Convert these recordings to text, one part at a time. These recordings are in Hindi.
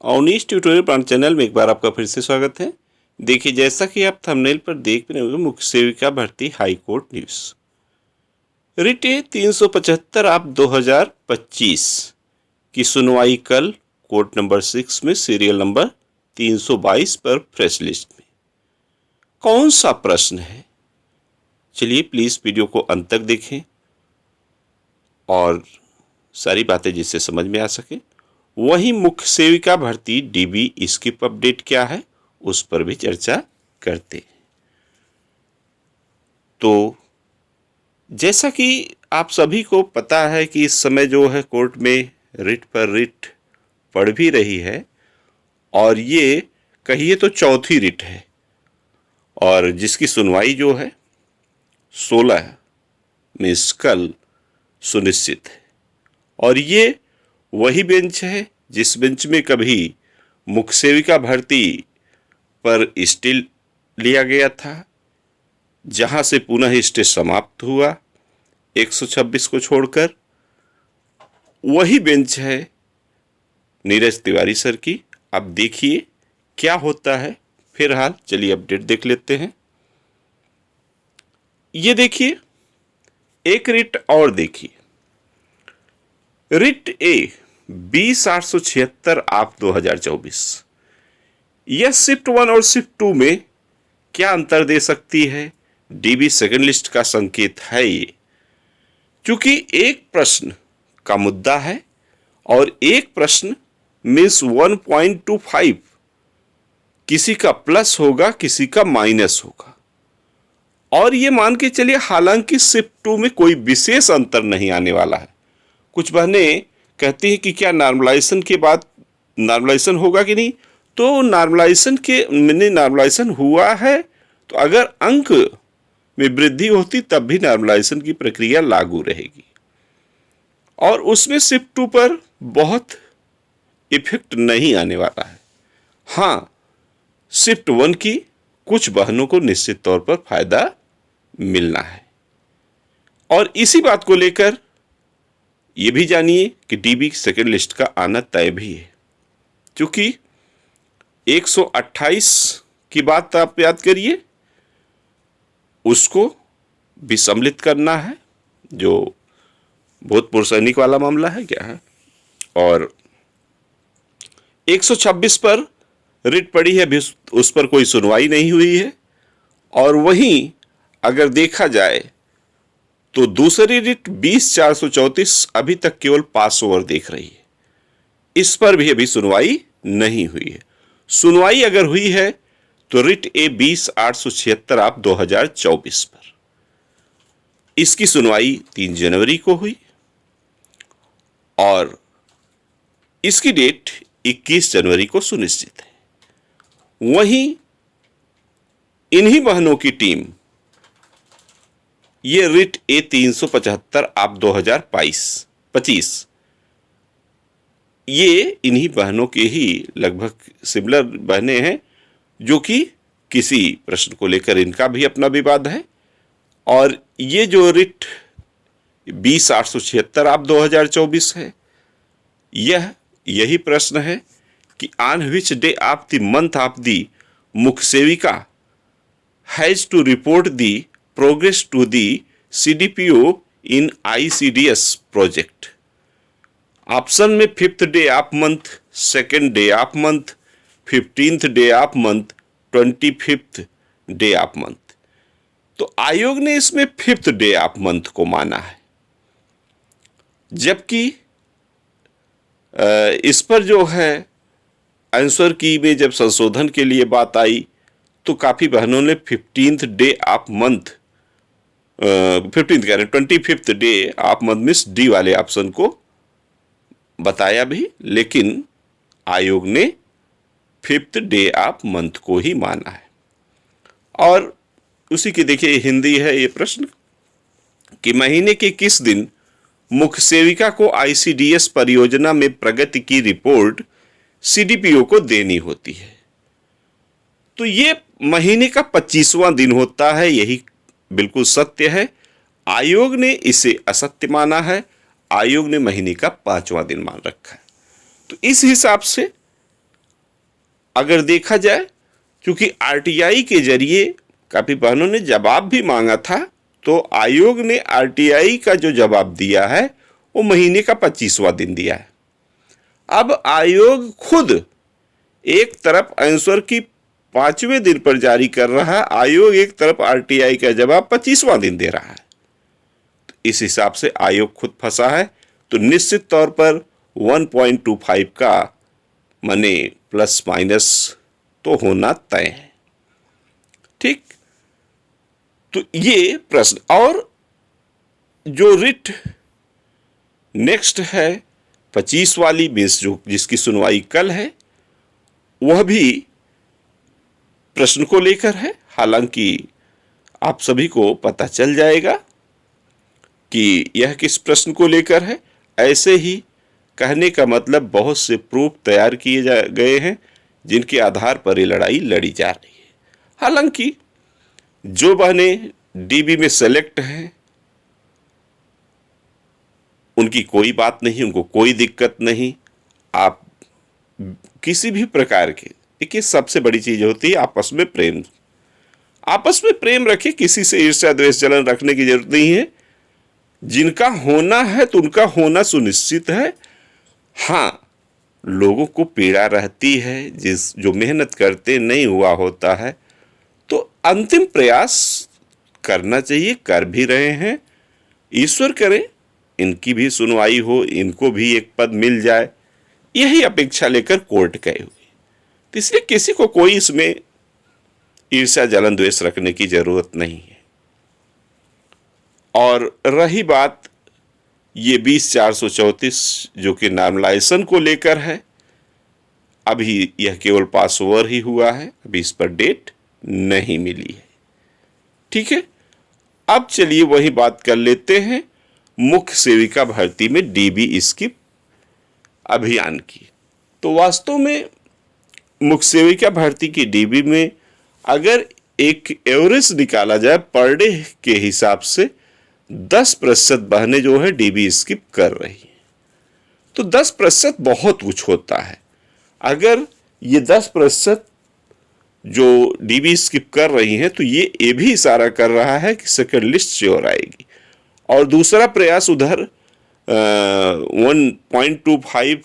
अवनीश ट्यूटोरियल प्लान चैनल में एक बार आपका फिर से स्वागत है। देखिए, जैसा कि आप थंबनेल पर देख रहे होंगे, मुख्य सेविका भर्ती हाई कोर्ट न्यूज़ रिट 375 आप 2025 की सुनवाई कल कोर्ट नंबर 6 में सीरियल नंबर 322 पर फ्रेश लिस्ट में। कौन सा प्रश्न है? चलिए प्लीज़ वीडियो को अंत तक देखें और सारी बातें जिससे समझ में आ सके। वहीं मुख्य सेविका भर्ती डीबी स्किप अपडेट क्या है, उस पर भी चर्चा करते हैं। तो जैसा कि आप सभी को पता है कि इस समय जो है कोर्ट में रिट पर रिट पड़ भी रही है और ये कहिए तो चौथी रिट है और जिसकी सुनवाई जो है 16 में कल सुनिश्चित है। और ये वही बेंच है जिस बेंच में कभी मुख्य सेविका भर्ती पर स्टे लिया गया था, जहां से पुनः स्टे समाप्त हुआ 126 को छोड़कर। वही बेंच है नीरज तिवारी सर की। अब देखिए क्या होता है। फिलहाल चलिए अपडेट देख लेते हैं। ये देखिए एक रिट और देखिए, रिट ए 20,876 आप 2024। यह शिफ्ट 1 और शिफ्ट 2 में क्या अंतर दे सकती है? डीबी सेकंड लिस्ट का संकेत है ये, क्योंकि एक प्रश्न का मुद्दा है और एक प्रश्न मीन्स 1.25, किसी का प्लस होगा किसी का माइनस होगा। और ये मान के चलिए हालांकि शिफ्ट 2 में कोई विशेष अंतर नहीं आने वाला है। कुछ बहनें कहती हैं कि क्या नॉर्मलाइजेशन के बाद नॉर्मलाइजेशन होगा कि नहीं, तो नॉर्मलाइजेशन हुआ है तो अगर अंक में वृद्धि होती तब भी नॉर्मलाइजेशन की प्रक्रिया लागू रहेगी और उसमें शिफ्ट 2 पर बहुत इफेक्ट नहीं आने वाला है। हाँ, शिफ्ट 1 की कुछ बहनों को निश्चित तौर पर फायदा मिलना है। और इसी बात को लेकर ये भी जानिए कि डीबी सेकंड लिस्ट का आना तय भी है, क्योंकि 128 की बात आप याद करिए, उसको भी सम्मिलित करना है, जो भूतपूर्व सैनिक वाला मामला है क्या है। और 126 पर रिट पड़ी है, उस पर कोई सुनवाई नहीं हुई है। और वहीं अगर देखा जाए तो दूसरी रिट 20,434 अभी तक केवल पास ओवर देख रही है, इस पर भी अभी सुनवाई नहीं हुई है। सुनवाई अगर हुई है तो रिट ए 20,876 आप 2024 पर, इसकी सुनवाई 3 जनवरी को हुई और इसकी डेट 21 जनवरी को सुनिश्चित है। वहीं इन्हीं बहनों की टीम ये रिट ए 375 आप 2025, ये इन्हीं बहनों के ही लगभग सिमिलर बहनें हैं, जो कि किसी प्रश्न को लेकर इनका भी अपना विवाद है। और ये जो रिट 20,876 आप 2024 है, यही प्रश्न है कि on which day of the month of the mukhya sevika has to report the progress to the CDPO in ICDS project. Option में 5th day of month, 2nd day of month, 15th day of month, 25th day of month. तो आयोग ने इसमें 5th डे ऑफ मंथ को माना है, जबकि इस पर जो है आंसर की में जब संशोधन के लिए बात आई तो काफी बहनों ने 15th day of month 25th day of month miss D वाले ऑप्शन को बताया भी, लेकिन आयोग ने 5th डे ऑफ मंथ को ही माना है। और उसी की देखिए हिंदी है ये प्रश्न कि महीने के किस दिन मुख्य सेविका को ICDS परियोजना में प्रगति की रिपोर्ट CDPO को देनी होती है। तो ये महीने का 25वां दिन होता है, यही बिल्कुल सत्य है। आयोग ने इसे असत्य माना है, आयोग ने महीने का 5वां दिन मान रखा है। तो इस हिसाब से अगर देखा जाए, क्योंकि आरटीआई के जरिए काफ़ी बहनों ने जवाब भी मांगा था, तो आयोग ने आरटीआई का जो जवाब दिया है वो महीने का 25वां दिन दिया है। अब आयोग खुद एक तरफ आंसर की 5वें दिन पर जारी कर रहा है, आयोग एक तरफ आरटीआई का जवाब 25वां दिन दे रहा है। तो इस हिसाब से आयोग खुद फंसा है। तो निश्चित तौर पर 1.25 का माने प्लस माइनस तो होना तय है। ठीक, तो ये प्रश्न, और जो रिट नेक्स्ट है 25 वाली बेस जो जिसकी सुनवाई कल है, वह भी प्रश्न को लेकर है। हालांकि आप सभी को पता चल जाएगा कि यह किस प्रश्न को लेकर है। ऐसे ही कहने का मतलब बहुत से प्रूफ तैयार किए गए हैं जिनके आधार पर ये लड़ाई लड़ी जा रही है। हालांकि जो बहनें डीबी में सेलेक्ट हैं उनकी कोई बात नहीं, उनको कोई दिक्कत नहीं। आप किसी भी प्रकार के, देखिए सबसे बड़ी चीज होती है आपस में प्रेम। आपस में प्रेम रखिए, किसी से ईर्ष्या द्वेष जलन रखने की जरूरत नहीं है। जिनका होना है तो उनका होना सुनिश्चित है। हाँ, लोगों को पीड़ा रहती है, जो मेहनत करते नहीं हुआ होता है, तो अंतिम प्रयास करना चाहिए, कर भी रहे हैं। ईश्वर करे इनकी भी सुनवाई हो, इनको भी एक पद मिल जाए, यही अपेक्षा लेकर कोर्ट गए हुए। तो इसलिए किसी को कोई इसमें ईर्ष्या जलन द्वेष रखने की जरूरत नहीं है। और रही बात ये 20/434 जो कि नॉर्मलाइजेशन को लेकर है, अभी यह केवल पास ओवर ही हुआ है, अभी इस पर डेट नहीं मिली है। ठीक है, अब चलिए वही बात कर लेते हैं मुख्य सेविका भर्ती में डीबी स्किप अभियान की। तो वास्तव में मुख्य सेविका भर्ती की डीबी में अगर एक एवरेज निकाला जाए पर डे के हिसाब से 10% बहनें जो है डीबी स्किप कर रही हैं। तो 10% बहुत कुछ होता है। अगर ये 10% जो डीबी स्किप कर रही हैं तो ये भी इशारा कर रहा है कि सेकंड लिस्ट श्योर आएगी। और दूसरा प्रयास उधर 1.25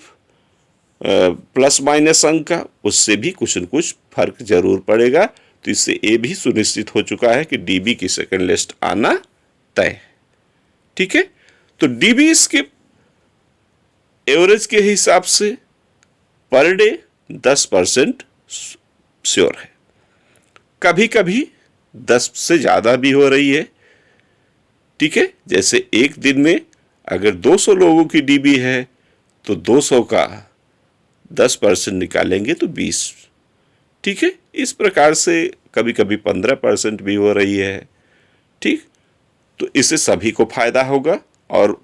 प्लस माइनस अंक का, उससे भी कुछ न कुछ फर्क जरूर पड़ेगा। तो इससे ये भी सुनिश्चित हो चुका है कि डीबी की सेकंड लिस्ट आना तय है। ठीक है, तो डीबी स्किप एवरेज के हिसाब से पर डे 10% श्योर है। कभी कभी 10 से ज्यादा भी हो रही है। ठीक है, जैसे एक दिन में अगर 200 लोगों की डीबी है तो 200 का 10% निकालेंगे तो 20। ठीक है, इस प्रकार से कभी कभी 15% भी हो रही है। ठीक, तो इससे सभी को फायदा होगा। और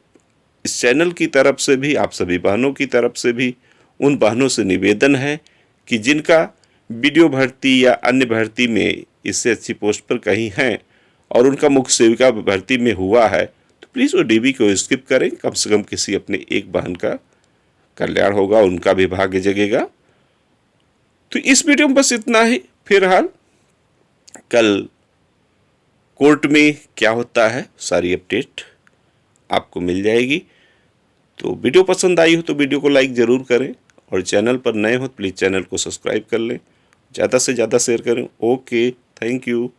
इस चैनल की तरफ से भी, आप सभी बहनों की तरफ से भी, उन बहनों से निवेदन है कि जिनका वीडियो भर्ती या अन्य भर्ती में इससे अच्छी पोस्ट पर कहीं हैं और उनका मुख्य सेविका भर्ती में हुआ है, तो प्लीज़ वो डीबी को स्किप करें। कम से कम किसी अपने एक बहन का कल्याण होगा, उनका भी भाग्य जगेगा। तो इस वीडियो में बस इतना ही। फिलहाल कल कोर्ट में क्या होता है सारी अपडेट आपको मिल जाएगी। तो वीडियो पसंद आई हो तो वीडियो को लाइक ज़रूर करें, और चैनल पर नए हो तो प्लीज़ चैनल को सब्सक्राइब कर लें, ज़्यादा से ज़्यादा शेयर करें। Okay, thank you.